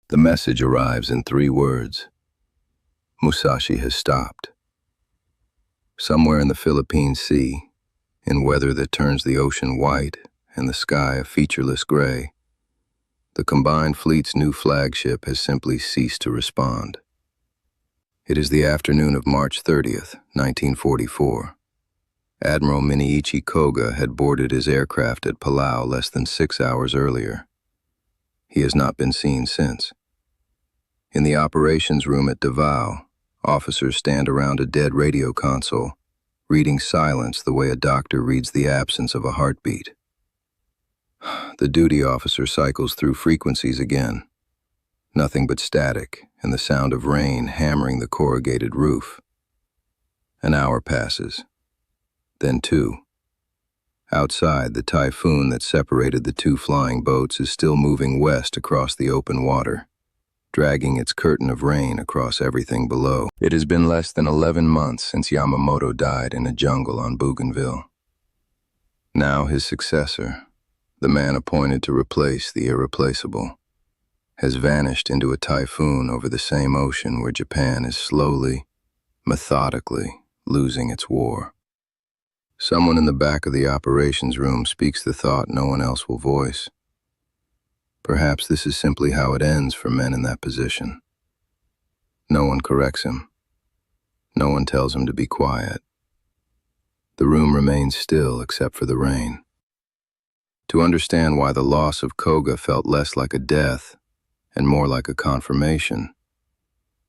The message arrives in 3 words. Musashi has stopped. Somewhere in the Philippine Sea, in weather that turns the ocean white and the sky a featureless gray, the combined fleet's new flagship has simply ceased to respond. It is the afternoon of March 30th, 1944. Admiral Miniichi Koga had boarded his aircraft at Palau less than 6 hours earlier. He has not been seen since. In the operations room at Davao, officers stand around a dead radio console, reading silence the way a doctor reads the absence of a heartbeat. The duty officer cycles through frequencies again. Nothing but static and the sound of rain hammering the corrugated roof. An hour passes. Then 2. Outside, the typhoon that separated the 2 flying boats is still moving west across the open water, dragging its curtain of rain across everything below. It has been less than 11 months since Yamamoto died in a jungle on Bougainville. Now his successor, the man appointed to replace the irreplaceable, has vanished into a typhoon over the same ocean where Japan is slowly, methodically losing its war. Someone in the back of the operations room speaks the thought no one else will voice. Perhaps this is simply how it ends for men in that position. No one corrects him. No one tells him to be quiet. The room remains still except for the rain. To understand why the loss of Koga felt less like a death and more like a confirmation,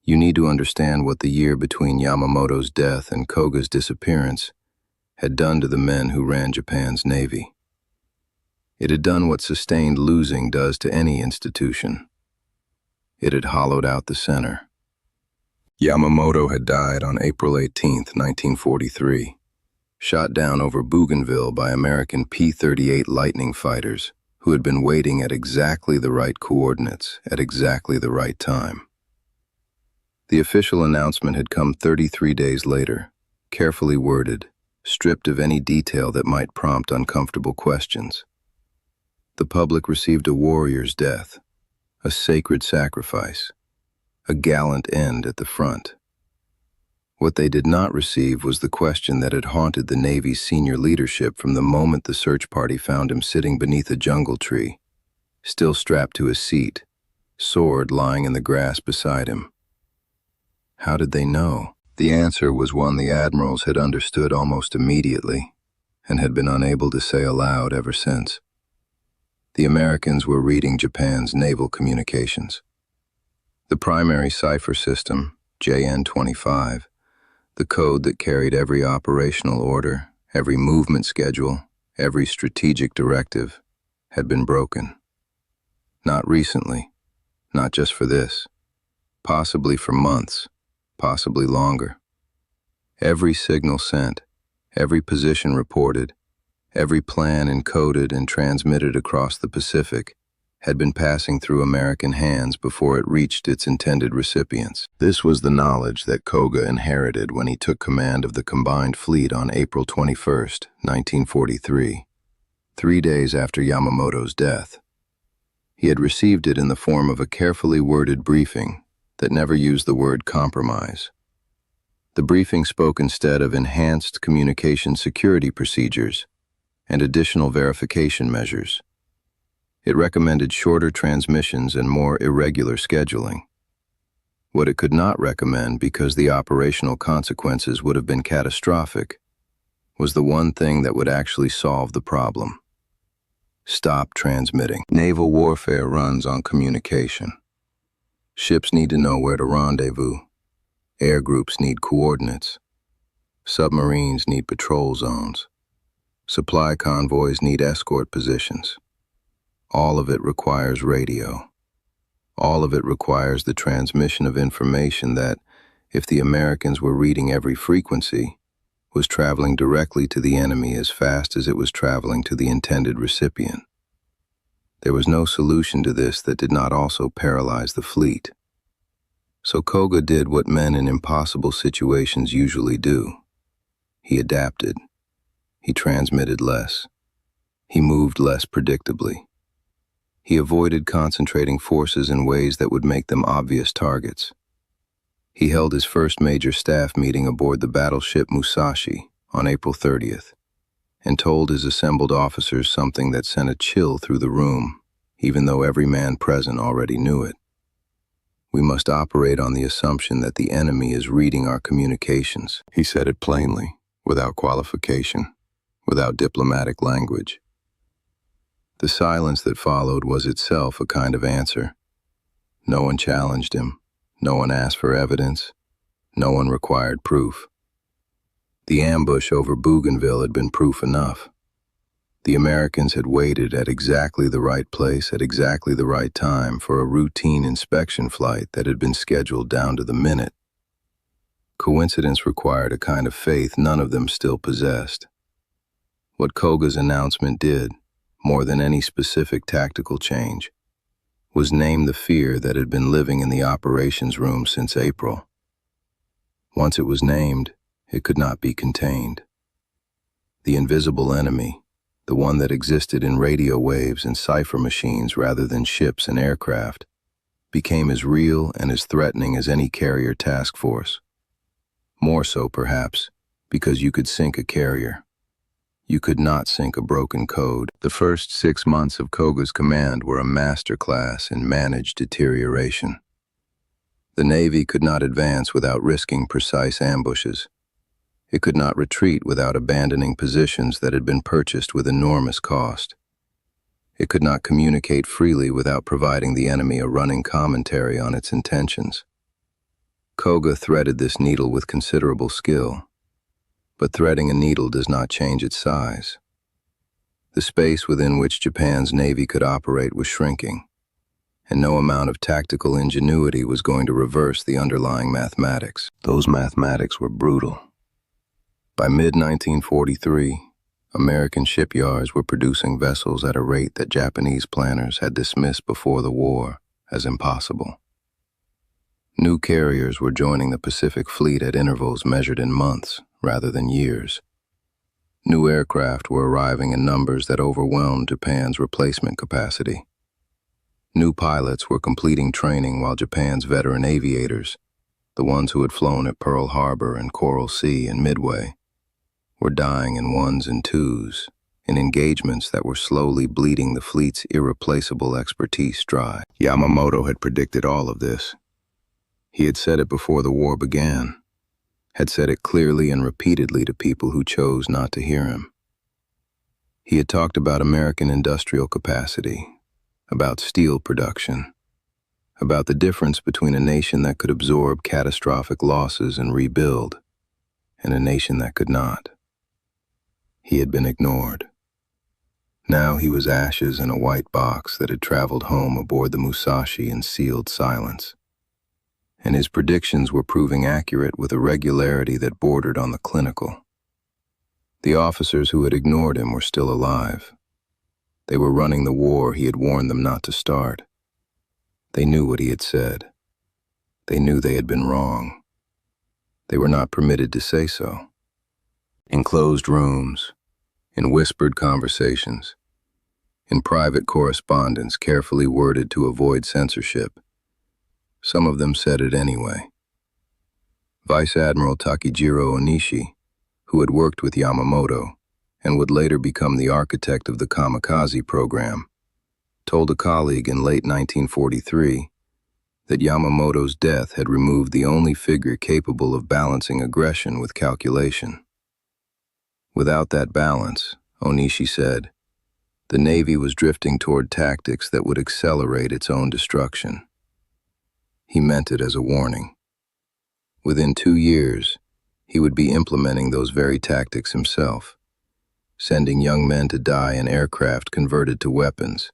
you need to understand what the year between Yamamoto's death and Koga's disappearance had done to the men who ran Japan's Navy. It had done what sustained losing does to any institution. It had hollowed out the center. Yamamoto had died on April 18, 1943, shot down over Bougainville by American P-38 Lightning fighters who had been waiting at exactly the right coordinates at exactly the right time. The official announcement had come 33 days later, carefully worded, stripped of any detail that might prompt uncomfortable questions. The public received a warrior's death, a sacred sacrifice, a gallant end at the front. What they did not receive was the question that had haunted the Navy's senior leadership from the moment the search party found him sitting beneath a jungle tree, still strapped to his seat, sword lying in the grass beside him. How did they know? The answer was one the Admirals had understood almost immediately and had been unable to say aloud ever since. The Americans were reading Japan's naval communications. The primary cipher system, JN-25, the code that carried every operational order, every movement schedule, every strategic directive, had been broken. Not recently, not just for this, possibly for months, possibly longer. Every signal sent, every position reported, every plan encoded and transmitted across the Pacific had been passing through American hands before it reached its intended recipients. This was the knowledge that Koga inherited when he took command of the combined fleet on April 21, 1943, 3 days after Yamamoto's death. He had received it in the form of a carefully worded briefing that never used the word compromise. The briefing spoke instead of enhanced communication security procedures and additional verification measures. It recommended shorter transmissions and more irregular scheduling. What it could not recommend, because the operational consequences would have been catastrophic, was the one thing that would actually solve the problem. Stop transmitting. Naval warfare runs on communication. Ships need to know where to rendezvous. Air groups need coordinates. Submarines need patrol zones. Supply convoys need escort positions. All of it requires radio. All of it requires the transmission of information that, if the Americans were reading every frequency, was traveling directly to the enemy as fast as it was traveling to the intended recipient. There was no solution to this that did not also paralyze the fleet. So Koga did what men in impossible situations usually do. He adapted. He transmitted less. He moved less predictably. He avoided concentrating forces in ways that would make them obvious targets. He held his first major staff meeting aboard the battleship Musashi on April 30th and told his assembled officers something that sent a chill through the room, even though every man present already knew it. "We must operate on the assumption that the enemy is reading our communications." He said it plainly, without qualification, without diplomatic language. The silence that followed was itself a kind of answer. No one challenged him. No one asked for evidence. No one required proof. The ambush over Bougainville had been proof enough. The Americans had waited at exactly the right place at exactly the right time for a routine inspection flight that had been scheduled down to the minute. Coincidence required a kind of faith none of them still possessed. What Koga's announcement did, more than any specific tactical change, was name the fear that had been living in the operations room since April. Once it was named, it could not be contained. The invisible enemy, the one that existed in radio waves and cipher machines rather than ships and aircraft, became as real and as threatening as any carrier task force. More so, perhaps, because you could sink a carrier. You could not sink a broken code. The first 6 months of Koga's command were a masterclass in managed deterioration. The Navy could not advance without risking precise ambushes. It could not retreat without abandoning positions that had been purchased with enormous cost. It could not communicate freely without providing the enemy a running commentary on its intentions. Koga threaded this needle with considerable skill. But threading a needle does not change its size. The space within which Japan's Navy could operate was shrinking, and no amount of tactical ingenuity was going to reverse the underlying mathematics. Those mathematics were brutal. By mid-1943, American shipyards were producing vessels at a rate that Japanese planners had dismissed before the war as impossible. New carriers were joining the Pacific Fleet at intervals measured in months rather than years. New aircraft were arriving in numbers that overwhelmed Japan's replacement capacity. New pilots were completing training while Japan's veteran aviators, the ones who had flown at Pearl Harbor and Coral Sea and Midway, were dying in ones and twos in engagements that were slowly bleeding the fleet's irreplaceable expertise dry. Yamamoto had predicted all of this. He had said it before the war began, had said it clearly and repeatedly to people who chose not to hear him. He had talked about American industrial capacity, about steel production, about the difference between a nation that could absorb catastrophic losses and rebuild, and a nation that could not. He had been ignored. Now he was ashes in a white box that had traveled home aboard the Musashi in sealed silence. And his predictions were proving accurate with a regularity that bordered on the clinical. The officers who had ignored him were still alive. They were running the war he had warned them not to start. They knew what he had said. They knew they had been wrong. They were not permitted to say so. In closed rooms, in whispered conversations, in private correspondence carefully worded to avoid censorship, some of them said it anyway. Vice Admiral Takejiro Onishi, who had worked with Yamamoto and would later become the architect of the kamikaze program, told a colleague in late 1943 that Yamamoto's death had removed the only figure capable of balancing aggression with calculation. Without that balance, Onishi said, the Navy was drifting toward tactics that would accelerate its own destruction. He meant it as a warning. Within 2 years, he would be implementing those very tactics himself, sending young men to die in aircraft converted to weapons,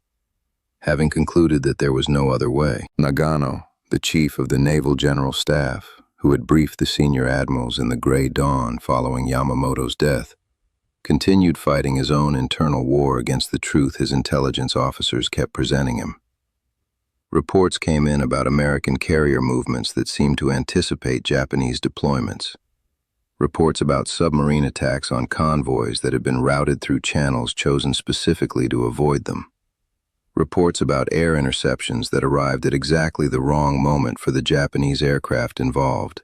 having concluded that there was no other way. Nagano, the chief of the Naval General Staff, who had briefed the senior admirals in the gray dawn following Yamamoto's death, continued fighting his own internal war against the truth his intelligence officers kept presenting him. Reports came in about American carrier movements that seemed to anticipate Japanese deployments. Reports about submarine attacks on convoys that had been routed through channels chosen specifically to avoid them. Reports about air interceptions that arrived at exactly the wrong moment for the Japanese aircraft involved,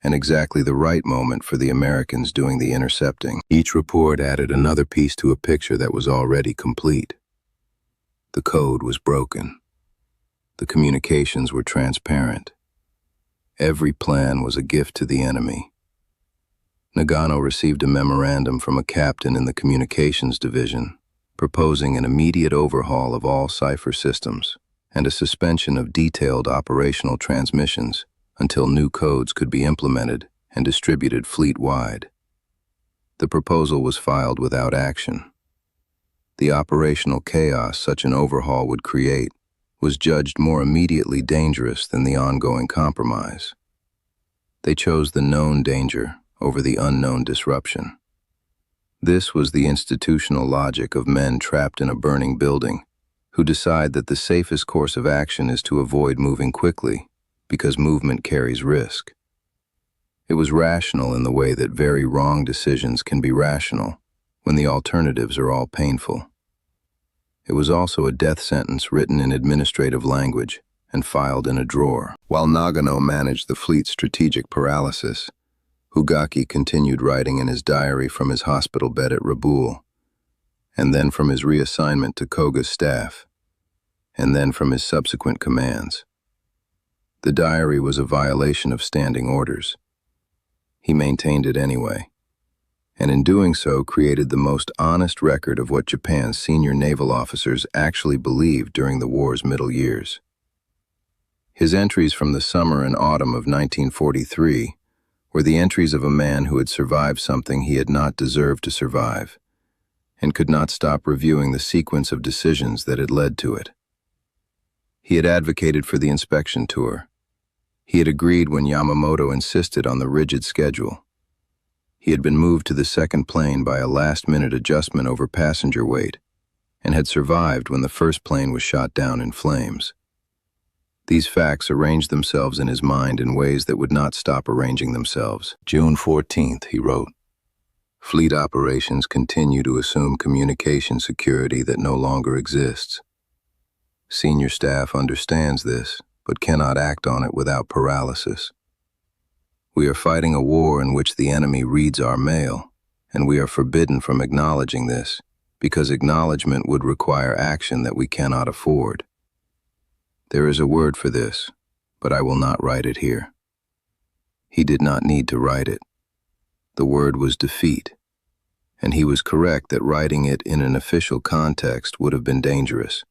and exactly the right moment for the Americans doing the intercepting. Each report added another piece to a picture that was already complete. The code was broken. The communications were transparent. Every plan was a gift to the enemy. Nagano received a memorandum from a captain in the communications division proposing an immediate overhaul of all cipher systems and a suspension of detailed operational transmissions until new codes could be implemented and distributed fleet-wide. The proposal was filed without action. The operational chaos such an overhaul would create was judged more immediately dangerous than the ongoing compromise. They chose the known danger over the unknown disruption. This was the institutional logic of men trapped in a burning building who decide that the safest course of action is to avoid moving quickly because movement carries risk. It was rational in the way that very wrong decisions can be rational when the alternatives are all painful. It was also a death sentence written in administrative language and filed in a drawer. While Nagano managed the fleet's strategic paralysis, Ugaki continued writing in his diary from his hospital bed at Rabaul, and then from his reassignment to Koga's staff, and then from his subsequent commands. The diary was a violation of standing orders. He maintained it anyway, and in doing so created the most honest record of what Japan's senior naval officers actually believed during the war's middle years. His entries from the summer and autumn of 1943 were the entries of a man who had survived something he had not deserved to survive, and could not stop reviewing the sequence of decisions that had led to it. He had advocated for the inspection tour. He had agreed when Yamamoto insisted on the rigid schedule. He had been moved to the second plane by a last-minute adjustment over passenger weight, and had survived when the first plane was shot down in flames. These facts arranged themselves in his mind in ways that would not stop arranging themselves. June 14th, he wrote, "Fleet operations continue to assume communication security that no longer exists. Senior staff understands this, but cannot act on it without paralysis. We are fighting a war in which the enemy reads our mail, and we are forbidden from acknowledging this, because acknowledgement would require action that we cannot afford. There is a word for this, but I will not write it here." He did not need to write it. The word was defeat, and he was correct that writing it in an official context would have been dangerous.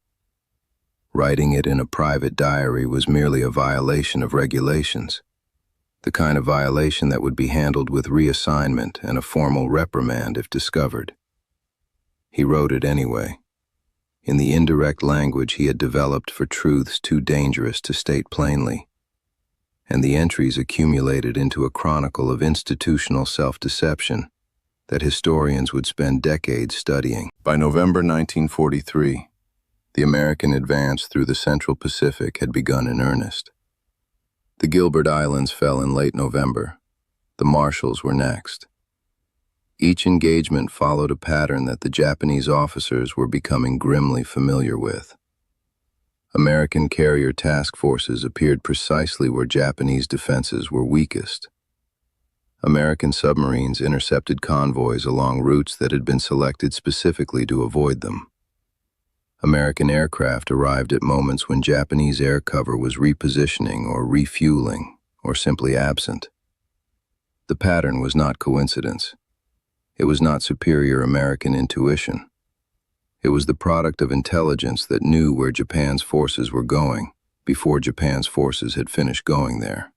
Writing it in a private diary was merely a violation of regulations, the kind of violation that would be handled with reassignment and a formal reprimand if discovered. He wrote it anyway, in the indirect language he had developed for truths too dangerous to state plainly, and the entries accumulated into a chronicle of institutional self-deception that historians would spend decades studying. By November 1943, the American advance through the Central Pacific had begun in earnest. The Gilbert Islands fell in late November. The Marshalls were next. Each engagement followed a pattern that the Japanese officers were becoming grimly familiar with. American carrier task forces appeared precisely where Japanese defenses were weakest. American submarines intercepted convoys along routes that had been selected specifically to avoid them. American aircraft arrived at moments when Japanese air cover was repositioning or refueling or simply absent. The pattern was not coincidence. It was not superior American intuition. It was the product of intelligence that knew where Japan's forces were going before Japan's forces had finished going there.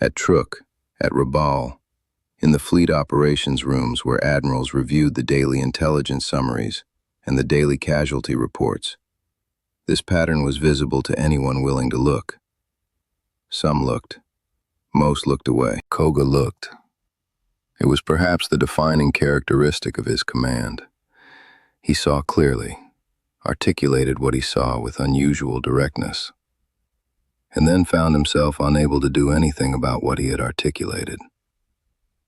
At Truk, at Rabaul, in the fleet operations rooms where admirals reviewed the daily intelligence summaries and the daily casualty reports, this pattern was visible to anyone willing to look. Some looked. Most looked away. Koga looked. It was perhaps the defining characteristic of his command. He saw clearly, articulated what he saw with unusual directness, and then found himself unable to do anything about what he had articulated.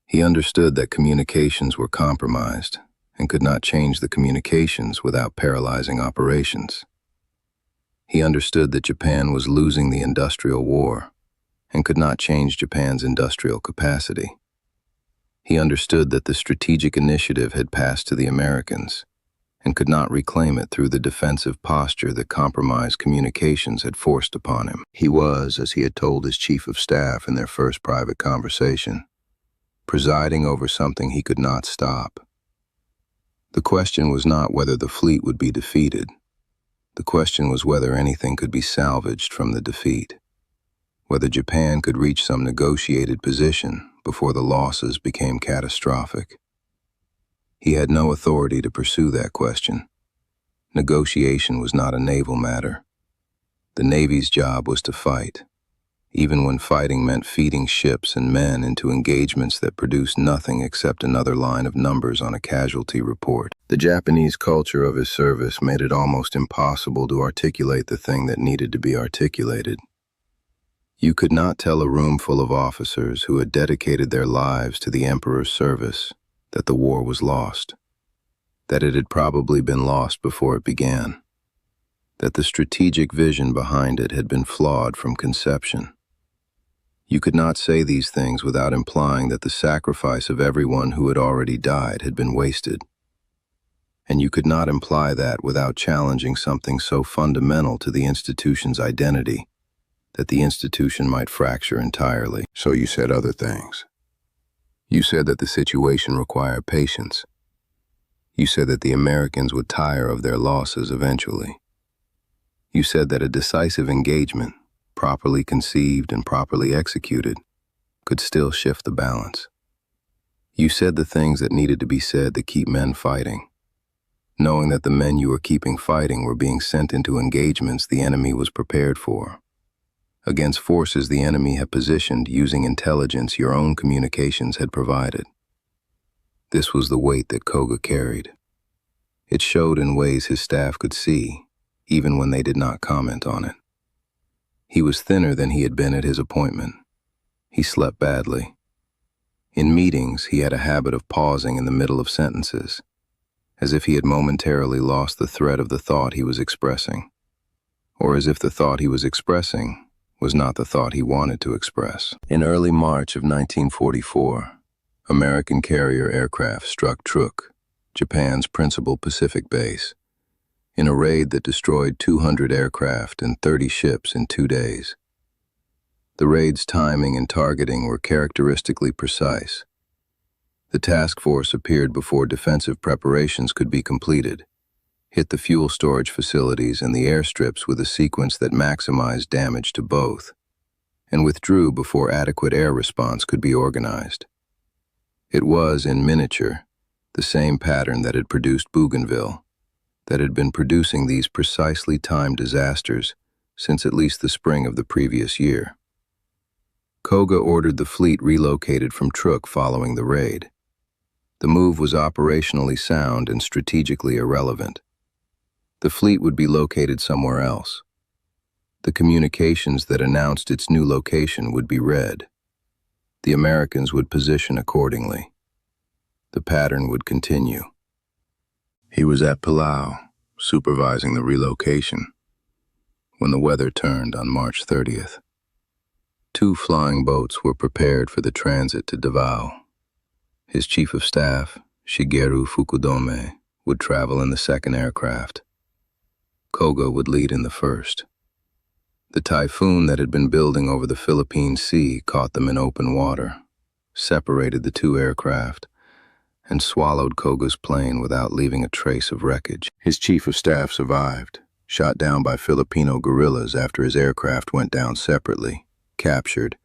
He understood that communications were compromised and could not change the communications without paralyzing operations. He understood that Japan was losing the industrial war and could not change Japan's industrial capacity. He understood that the strategic initiative had passed to the Americans and could not reclaim it through the defensive posture that compromised communications had forced upon him. He was, as he had told his chief of staff in their first private conversation, presiding over something he could not stop. The question was not whether the fleet would be defeated. The question was whether anything could be salvaged from the defeat, whether Japan could reach some negotiated position before the losses became catastrophic. He had no authority to pursue that question. Negotiation was not a naval matter. The Navy's job was to fight, even when fighting meant feeding ships and men into engagements that produced nothing except another line of numbers on a casualty report. The Japanese culture of his service made it almost impossible to articulate the thing that needed to be articulated. You could not tell a room full of officers who had dedicated their lives to the Emperor's service that the war was lost, that it had probably been lost before it began, that the strategic vision behind it had been flawed from conception. You could not say these things without implying that the sacrifice of everyone who had already died had been wasted. And you could not imply that without challenging something so fundamental to the institution's identity that the institution might fracture entirely. So you said other things. You said that the situation required patience. You said that the Americans would tire of their losses eventually. You said that a decisive engagement, properly conceived and properly executed, could still shift the balance. You said the things that needed to be said to keep men fighting, knowing that the men you were keeping fighting were being sent into engagements the enemy was prepared for, against forces the enemy had positioned using intelligence your own communications had provided. This was the weight that Koga carried. It showed in ways his staff could see, even when they did not comment on it. He was thinner than he had been at his appointment. He slept badly. In meetings, he had a habit of pausing in the middle of sentences, as if he had momentarily lost the thread of the thought he was expressing, or as if the thought he was expressing was not the thought he wanted to express. In early March of 1944, American carrier aircraft struck Truk, Japan's principal Pacific base, in a raid that destroyed 200 aircraft and 30 ships in 2 days. The raid's timing and targeting were characteristically precise. The task force appeared before defensive preparations could be completed, hit the fuel storage facilities and the airstrips with a sequence that maximized damage to both, and withdrew before adequate air response could be organized. It was, in miniature, the same pattern that had produced Bougainville, that had been producing these precisely timed disasters since at least the spring of the previous year. Koga ordered the fleet relocated from Truk following the raid. The move was operationally sound and strategically irrelevant. The fleet would be located somewhere else. The communications that announced its new location would be read. The Americans would position accordingly. The pattern would continue. He was at Palau, supervising the relocation, when the weather turned on March 30th. 2 flying boats were prepared for the transit to Davao. His chief of staff, Shigeru Fukudome, would travel in the second aircraft. Koga would lead in the first. The typhoon that had been building over the Philippine Sea caught them in open water, separated the 2 aircraft, and swallowed Koga's plane without leaving a trace of wreckage. His chief of staff survived, shot down by Filipino guerrillas after his aircraft went down separately, captured,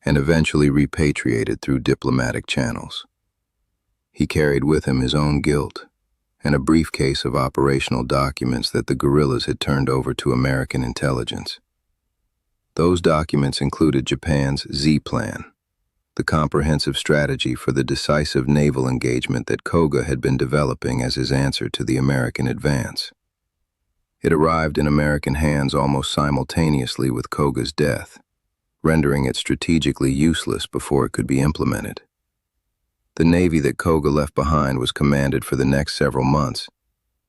and eventually repatriated through diplomatic channels. He carried with him his own guilt and a briefcase of operational documents that the guerrillas had turned over to American intelligence. Those documents included Japan's Z Plan, the comprehensive strategy for the decisive naval engagement that Koga had been developing as his answer to the American advance. It arrived in American hands almost simultaneously with Koga's death, rendering it strategically useless before it could be implemented. The Navy that Koga left behind was commanded for the next several months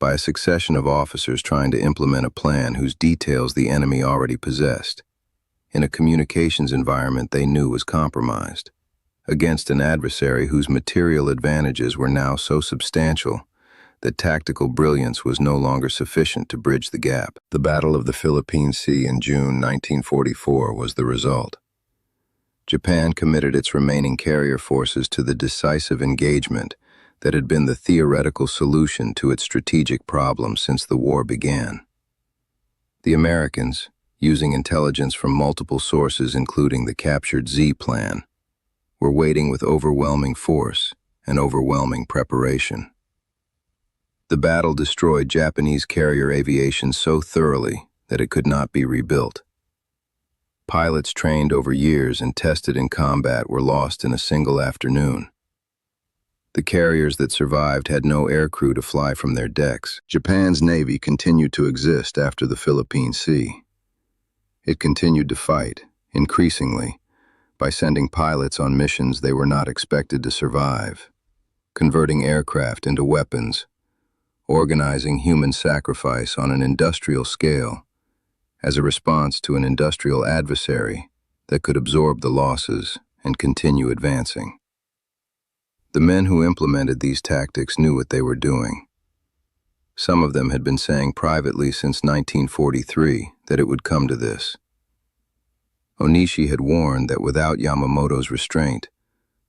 by a succession of officers trying to implement a plan whose details the enemy already possessed, in a communications environment they knew was compromised, against an adversary whose material advantages were now so substantial that tactical brilliance was no longer sufficient to bridge the gap. The Battle of the Philippine Sea in June 1944 was the result. Japan committed its remaining carrier forces to the decisive engagement that had been the theoretical solution to its strategic problems since the war began. The Americans, using intelligence from multiple sources including the captured Z plan, were waiting with overwhelming force and overwhelming preparation. The battle destroyed Japanese carrier aviation so thoroughly that it could not be rebuilt. Pilots trained over years and tested in combat were lost in a single afternoon. The carriers that survived had no aircrew to fly from their decks. Japan's Navy continued to exist after the Philippine Sea. It continued to fight, increasingly, by sending pilots on missions they were not expected to survive, converting aircraft into weapons, organizing human sacrifice on an industrial scale as a response to an industrial adversary that could absorb the losses and continue advancing. The men who implemented these tactics knew what they were doing. Some of them had been saying privately since 1943 that it would come to this. Onishi had warned that without Yamamoto's restraint,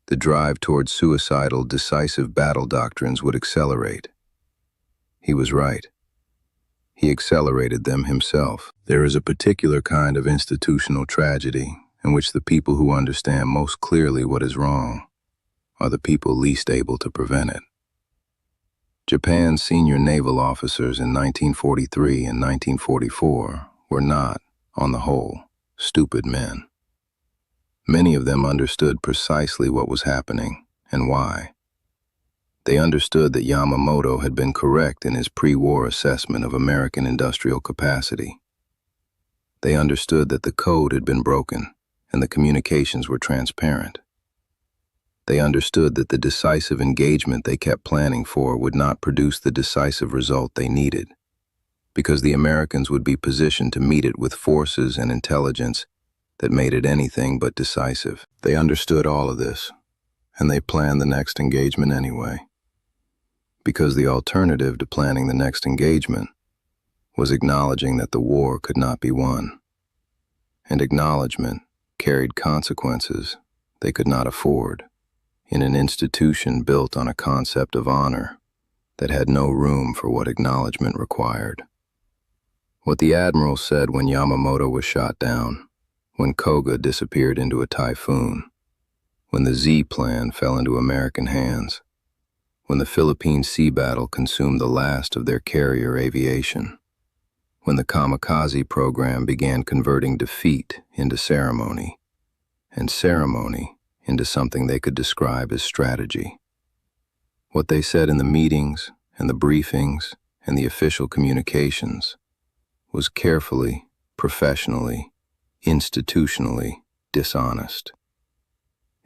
the drive towards suicidal, decisive battle doctrines would accelerate. He was right. He accelerated them himself. There is a particular kind of institutional tragedy in which the people who understand most clearly what is wrong are the people least able to prevent it. Japan's senior naval officers in 1943 and 1944 were not, on the whole, stupid men. Many of them understood precisely what was happening and why. They understood that Yamamoto had been correct in his pre-war assessment of American industrial capacity. They understood that the code had been broken and the communications were transparent. They understood that the decisive engagement they kept planning for would not produce the decisive result they needed, because the Americans would be positioned to meet it with forces and intelligence that made it anything but decisive. They understood all of this, and they planned the next engagement anyway, because the alternative to planning the next engagement was acknowledging that the war could not be won, and acknowledgement carried consequences they could not afford in an institution built on a concept of honor that had no room for what acknowledgement required. What the Admirals said when Yamamoto was shot down, when Koga disappeared into a typhoon, when the Z plan fell into American hands, when the Philippine Sea battle consumed the last of their carrier aviation, when the kamikaze program began converting defeat into ceremony, and ceremony into something they could describe as strategy. What they said in the meetings and the briefings and the official communications was carefully, professionally, institutionally dishonest.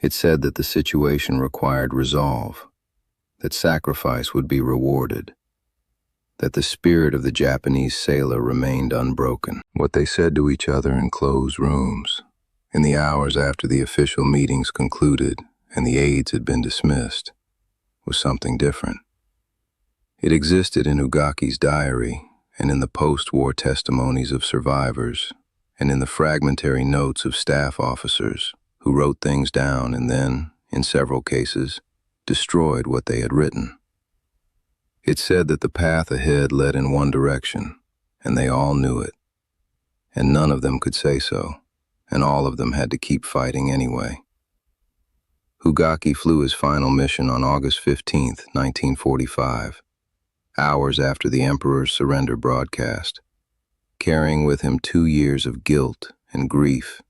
It said that the situation required resolve, that sacrifice would be rewarded, that the spirit of the Japanese sailor remained unbroken. What they said to each other in closed rooms, in the hours after the official meetings concluded and the aides had been dismissed, was something different. It existed in Ugaki's diary and in the post-war testimonies of survivors and in the fragmentary notes of staff officers who wrote things down and then, in several cases, destroyed what they had written. It said that the path ahead led in one direction, and they all knew it, and none of them could say so, and all of them had to keep fighting anyway. Ugaki flew his final mission on August 15, 1945, hours after the Emperor's surrender broadcast, carrying with him 2 years of guilt and grief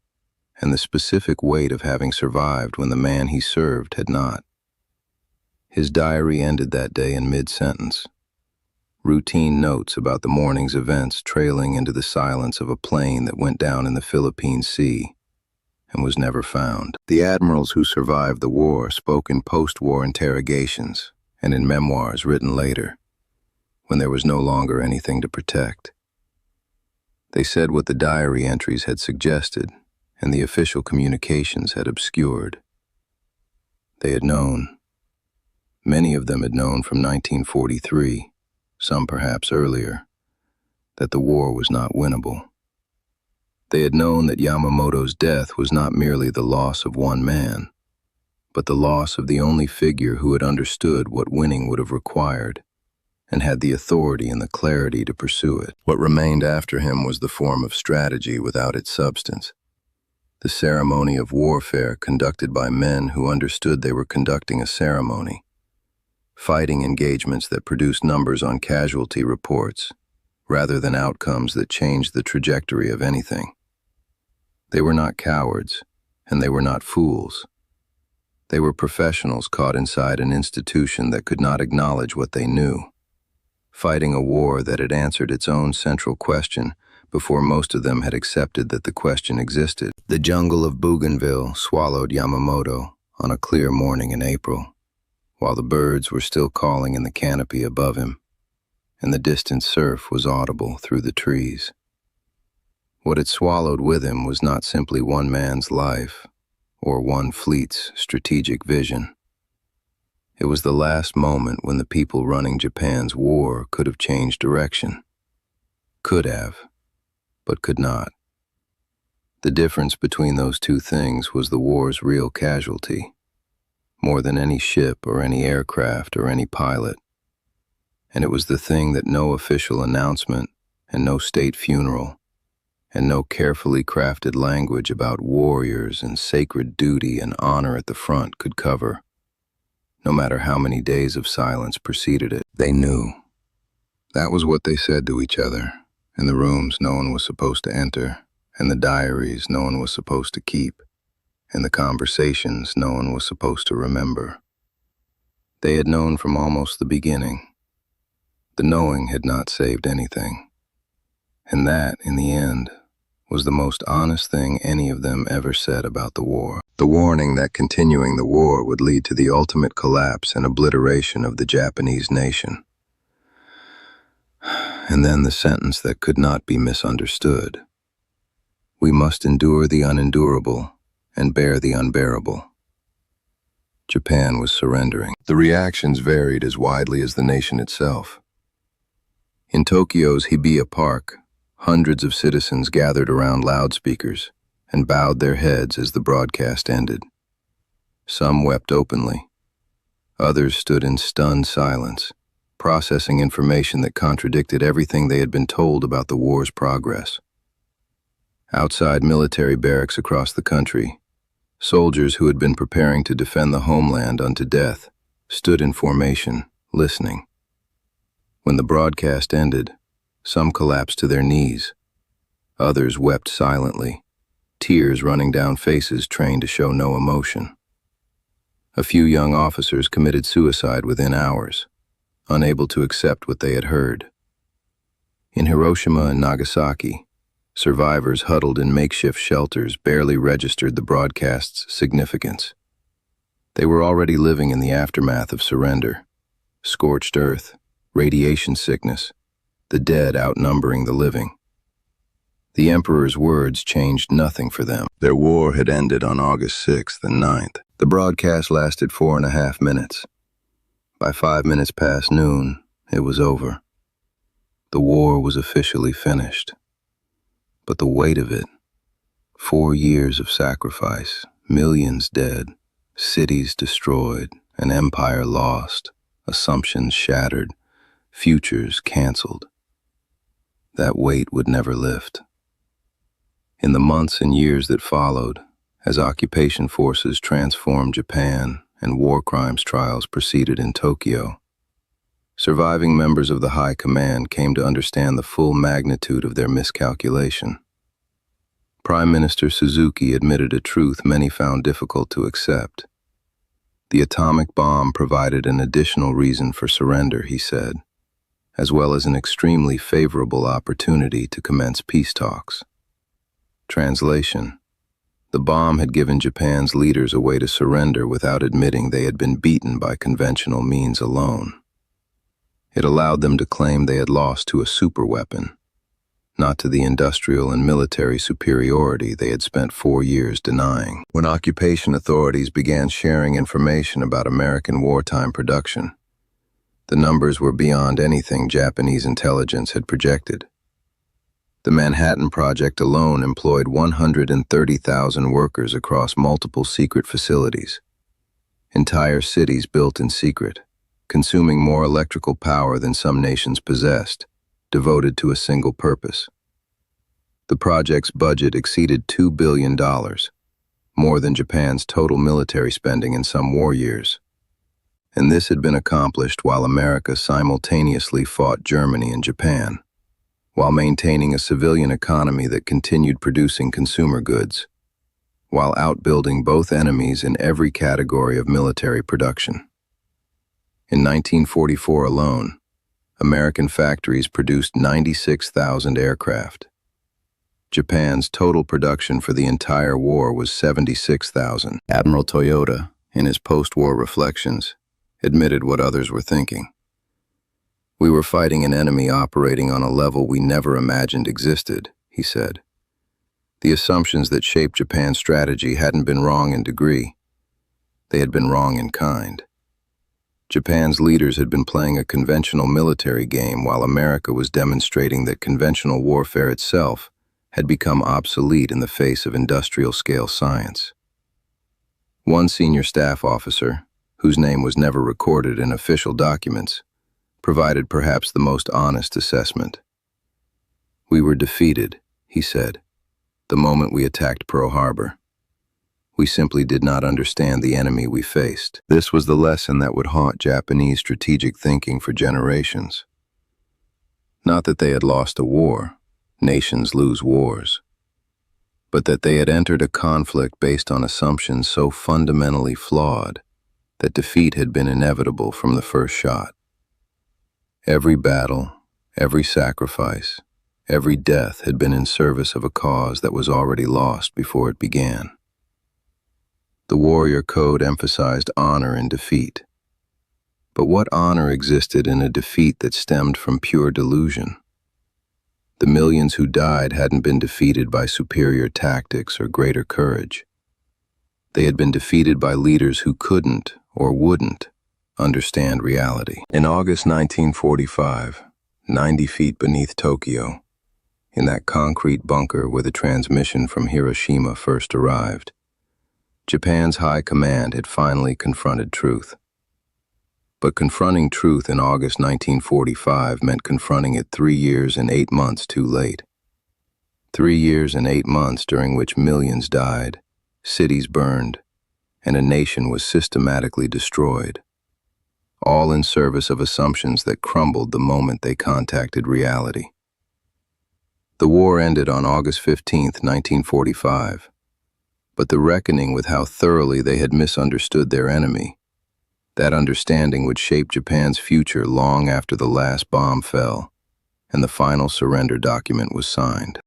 and the specific weight of having survived when the man he served had not. His diary ended that day in mid-sentence. Routine notes about the morning's events trailing into the silence of a plane that went down in the Philippine Sea and was never found. The admirals who survived the war spoke in post-war interrogations and in memoirs written later, when there was no longer anything to protect. They said what the diary entries had suggested and the official communications had obscured. They had known. Many of them had known from 1943, some perhaps earlier, that the war was not winnable. They had known that Yamamoto's death was not merely the loss of one man, but the loss of the only figure who had understood what winning would have required and had the authority and the clarity to pursue it. What remained after him was the form of strategy without its substance, the ceremony of warfare conducted by men who understood they were conducting a ceremony, fighting engagements that produced numbers on casualty reports, rather than outcomes that changed the trajectory of anything. They were not cowards, and they were not fools. They were professionals caught inside an institution that could not acknowledge what they knew, fighting a war that had answered its own central question before most of them had accepted that the question existed. The jungle of Bougainville swallowed Yamamoto on a clear morning in April, while the birds were still calling in the canopy above him, and the distant surf was audible through the trees. What it swallowed with him was not simply one man's life or one fleet's strategic vision. It was the last moment when the people running Japan's war could have changed direction. Could have, but could not. The difference between those two things was the war's real casualty, more than any ship or any aircraft or any pilot. And it was the thing that no official announcement and no state funeral and no carefully crafted language about warriors and sacred duty and honor at the front could cover. No matter how many days of silence preceded it, they knew. That was what they said to each other, in the rooms no one was supposed to enter, and the diaries no one was supposed to keep, and the conversations no one was supposed to remember. They had known from almost the beginning. The knowing had not saved anything, and that, in the end, was the most honest thing any of them ever said about the war. The warning that continuing the war would lead to the ultimate collapse and obliteration of the Japanese nation. And then the sentence that could not be misunderstood. We must endure the unendurable and bear the unbearable. Japan was surrendering. The reactions varied as widely as the nation itself. In Tokyo's Hibiya Park, hundreds of citizens gathered around loudspeakers and bowed their heads as the broadcast ended. Some wept openly. Others stood in stunned silence, processing information that contradicted everything they had been told about the war's progress. Outside military barracks across the country, soldiers who had been preparing to defend the homeland unto death stood in formation, listening. When the broadcast ended, some collapsed to their knees. Others wept silently, tears running down faces trained to show no emotion. A few young officers committed suicide within hours, unable to accept what they had heard. In Hiroshima and Nagasaki, survivors huddled in makeshift shelters barely registered the broadcast's significance. They were already living in the aftermath of surrender, scorched earth, radiation sickness, the dead outnumbering the living. The Emperor's words changed nothing for them. Their war had ended on August 6th and 9th. The broadcast lasted 4.5 minutes. By 5 minutes past noon, it was over. The war was officially finished. But the weight of it, 4 years of sacrifice, millions dead, cities destroyed, an empire lost, assumptions shattered, futures canceled. That weight would never lift. In the months and years that followed, as occupation forces transformed Japan and war crimes trials proceeded in Tokyo, surviving members of the High Command came to understand the full magnitude of their miscalculation. Prime Minister Suzuki admitted a truth many found difficult to accept. The atomic bomb provided an additional reason for surrender, he said, as well as an extremely favorable opportunity to commence peace talks. Translation: the bomb had given Japan's leaders a way to surrender without admitting they had been beaten by conventional means alone. It allowed them to claim they had lost to a superweapon, not to the industrial and military superiority they had spent 4 years denying. When occupation authorities began sharing information about American wartime production, the numbers were beyond anything Japanese intelligence had projected. The Manhattan Project alone employed 130,000 workers across multiple secret facilities, entire cities built in secret, consuming more electrical power than some nations possessed, devoted to a single purpose. The project's budget exceeded $2 billion, more than Japan's total military spending in some war years. And this had been accomplished while America simultaneously fought Germany and Japan, while maintaining a civilian economy that continued producing consumer goods, while outbuilding both enemies in every category of military production. In 1944 alone, American factories produced 96,000 aircraft. Japan's total production for the entire war was 76,000. Admiral Toyota, in his post-war reflections, admitted what others were thinking. "We were fighting an enemy operating on a level we never imagined existed," he said. The assumptions that shaped Japan's strategy hadn't been wrong in degree. They had been wrong in kind. Japan's leaders had been playing a conventional military game while America was demonstrating that conventional warfare itself had become obsolete in the face of industrial-scale science. One senior staff officer, whose name was never recorded in official documents, provided perhaps the most honest assessment. "We were defeated," he said, "the moment we attacked Pearl Harbor. We simply did not understand the enemy we faced." This was the lesson that would haunt Japanese strategic thinking for generations. Not that they had lost a war, nations lose wars, but that they had entered a conflict based on assumptions so fundamentally flawed that defeat had been inevitable from the first shot. Every battle, every sacrifice, every death had been in service of a cause that was already lost before it began. The warrior code emphasized honor in defeat. But what honor existed in a defeat that stemmed from pure delusion? The millions who died hadn't been defeated by superior tactics or greater courage. They had been defeated by leaders who couldn't or wouldn't understand reality. In August 1945, 90 feet beneath Tokyo, in that concrete bunker where the transmission from Hiroshima first arrived, Japan's high command had finally confronted truth. But confronting truth in August 1945 meant confronting it 3 years and 8 months too late. 3 years and 8 months during which millions died, cities burned, and a nation was systematically destroyed, all in service of assumptions that crumbled the moment they contacted reality. The war ended on August 15, 1945. But the reckoning with how thoroughly they had misunderstood their enemy, that understanding would shape Japan's future long after the last bomb fell and the final surrender document was signed.